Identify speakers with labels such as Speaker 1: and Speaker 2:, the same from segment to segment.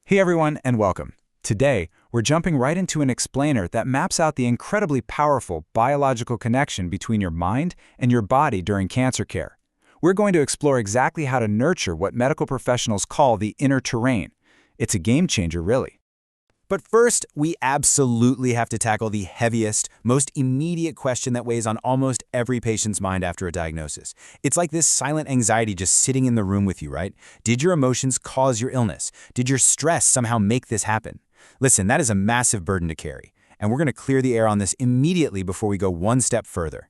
Speaker 1: Hey everyone, and welcome. Today, we're jumping right into an explainer that maps out the incredibly powerful biological connection between your mind and your body during cancer care. We're going to explore exactly how to nurture what medical professionals call the inner terrain. It's a game changer, really.
Speaker 2: But first, we absolutely have to tackle the heaviest, most immediate question that weighs on almost every patient's mind after a diagnosis. It's like this silent anxiety just sitting in the room with you, right? Did your emotions cause your illness? Did your stress somehow make this happen? Listen, that is a massive burden to carry, and we're going to clear the air on this immediately before we go one step further.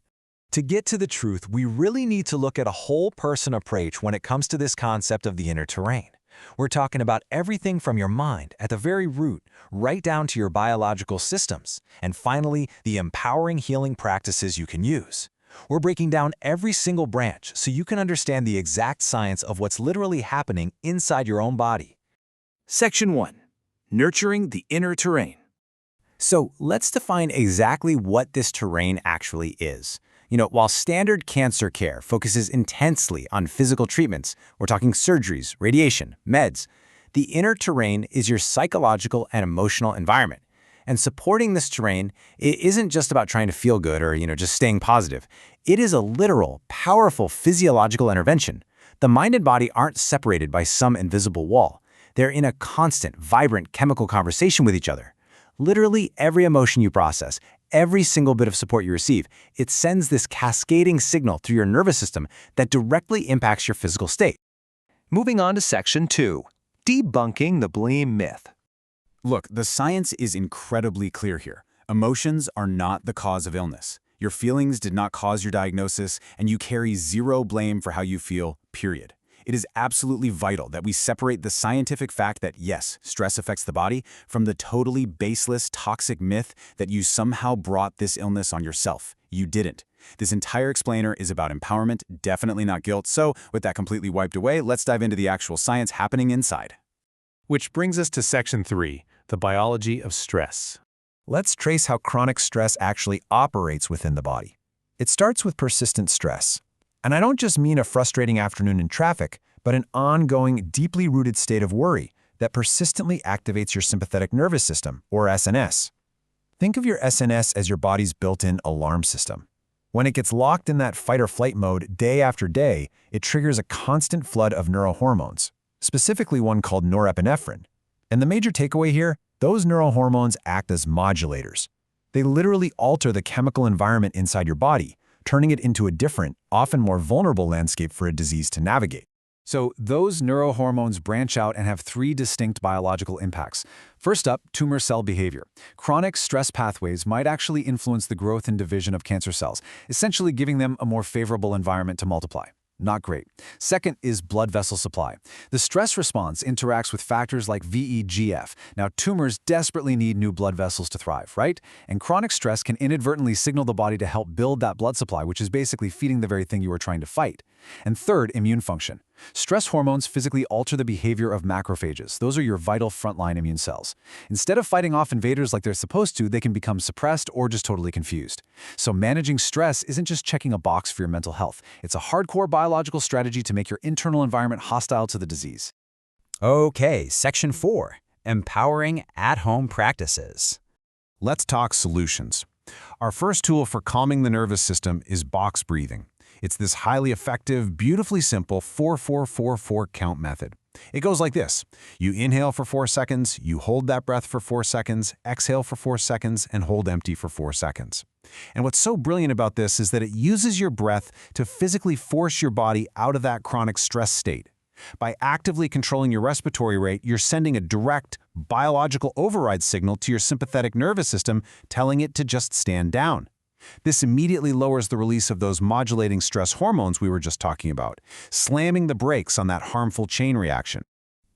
Speaker 3: To get to the truth, we really need to look at a whole-person approach when it comes to this concept of the inner terrain. We're talking about everything from your mind, at the very root, right down to your biological systems, and finally, the empowering healing practices you can use. We're breaking down every single branch so you can understand the exact science of what's literally happening inside your own body.
Speaker 1: Section 1. Nurturing the inner terrain.
Speaker 2: So let's define exactly what this terrain actually is. While standard cancer care focuses intensely on physical treatments, we're talking surgeries, radiation, meds, the inner terrain is your psychological and emotional environment. And supporting this terrain, it isn't just about trying to feel good or, just staying positive. It is a literal, powerful physiological intervention. The mind and body aren't separated by some invisible wall. They're in a constant, vibrant chemical conversation with each other. Literally every emotion you process, every single bit of support you receive, it sends this cascading signal through your nervous system that directly impacts your physical state.
Speaker 3: Moving on to Section 2, debunking the blame myth.
Speaker 1: Look, the science is incredibly clear here. Emotions are not the cause of illness. Your feelings did not cause your diagnosis, and you carry zero blame for how you feel, period. It is absolutely vital that we separate the scientific fact that, yes, stress affects the body from the totally baseless, toxic myth that you somehow brought this illness on yourself. You didn't. This entire explainer is about empowerment, definitely not guilt. So, with that completely wiped away, let's dive into the actual science happening inside.
Speaker 4: Which brings us to Section 3, the biology of stress.
Speaker 3: Let's trace how chronic stress actually operates within the body. It starts with persistent stress. And I don't just mean a frustrating afternoon in traffic, but an ongoing, deeply rooted state of worry that persistently activates your sympathetic nervous system, or SNS. Think of your SNS as your body's built-in alarm system. When it gets locked in that fight-or-flight mode day after day, it triggers a constant flood of neurohormones, specifically one called norepinephrine. And the major takeaway here, those neurohormones act as modulators. They literally alter the chemical environment inside your body, turning it into a different, often more vulnerable landscape for a disease to navigate.
Speaker 1: So those neurohormones branch out and have three distinct biological impacts. First up, tumor cell behavior. Chronic stress pathways might actually influence the growth and division of cancer cells, essentially giving them a more favorable environment to multiply. Not great. Second is blood vessel supply. The stress response interacts with factors like VEGF. Now, tumors desperately need new blood vessels to thrive, right? And chronic stress can inadvertently signal the body to help build that blood supply, which is basically feeding the very thing you were trying to fight. And third, immune function. Stress hormones physically alter the behavior of macrophages. Those are your vital frontline immune cells. Instead of fighting off invaders like they're supposed to, they can become suppressed or just totally confused. So managing stress isn't just checking a box for your mental health. It's a hardcore biological strategy to make your internal environment hostile to the disease.
Speaker 2: Okay, Section 4, empowering at-home practices.
Speaker 5: Let's talk solutions. Our first tool for calming the nervous system is box breathing. It's this highly effective, beautifully simple 4-4-4-4 count method. It goes like this. You inhale for 4 seconds, you hold that breath for 4 seconds, exhale for 4 seconds, and hold empty for 4 seconds. And what's so brilliant about this is that it uses your breath to physically force your body out of that chronic stress state. By actively controlling your respiratory rate, you're sending a direct, biological override signal to your sympathetic nervous system, telling it to just stand down. This immediately lowers the release of those modulating stress hormones we were just talking about, slamming the brakes on that harmful chain reaction.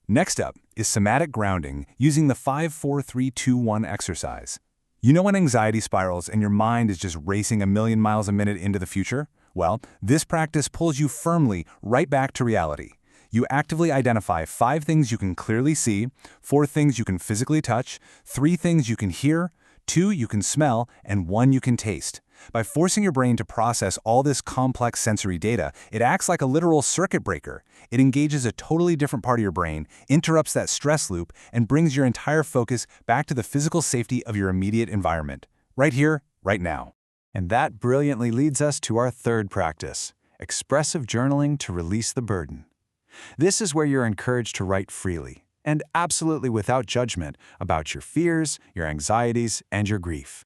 Speaker 1: Next up is somatic grounding using the 5-4-3-2-1 exercise. You know when anxiety spirals and your mind is just racing a million miles a minute into the future? Well, this practice pulls you firmly right back to reality. You actively identify 5 things you can clearly see, 4 things you can physically touch, 3 things you can hear, 2 you can smell, and 1 you can taste.
Speaker 3: By forcing your brain to process all this complex sensory data, it acts like a literal circuit breaker. It engages a totally different part of your brain, interrupts that stress loop, and brings your entire focus back to the physical safety of your immediate environment. Right here, right now.
Speaker 1: And that brilliantly leads us to our third practice, expressive journaling to release the burden. This is where you're encouraged to write freely, and absolutely without judgment, about your fears, your anxieties, and your grief.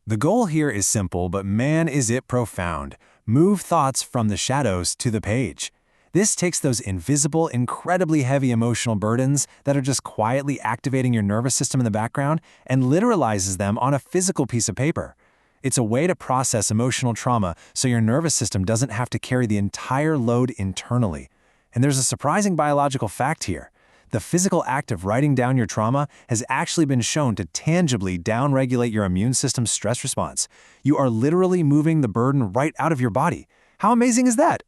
Speaker 3: The goal here is simple, but man, is it profound. Move thoughts from the shadows to the page. This takes those invisible, incredibly heavy emotional burdens that are just quietly activating your nervous system in the background and literalizes them on a physical piece of paper. It's a way to process emotional trauma so your nervous system doesn't have to carry the entire load internally. And there's a surprising biological fact here. The physical act of writing down your trauma has actually been shown to tangibly downregulate your immune system's stress response. You are literally moving the burden right out of your body. How amazing is that?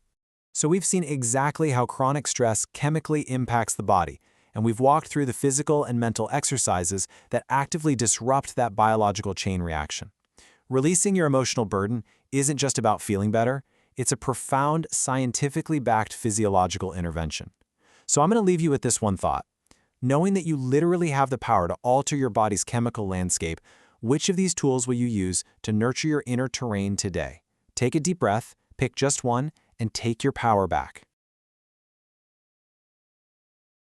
Speaker 2: So we've seen exactly how chronic stress chemically impacts the body, and we've walked through the physical and mental exercises that actively disrupt that biological chain reaction. Releasing your emotional burden isn't just about feeling better, it's a profound, scientifically backed physiological intervention. So I'm going to leave you with this one thought. Knowing that you literally have the power to alter your body's chemical landscape, which of these tools will you use to nurture your inner terrain today? Take a deep breath, pick just one, and take your power back.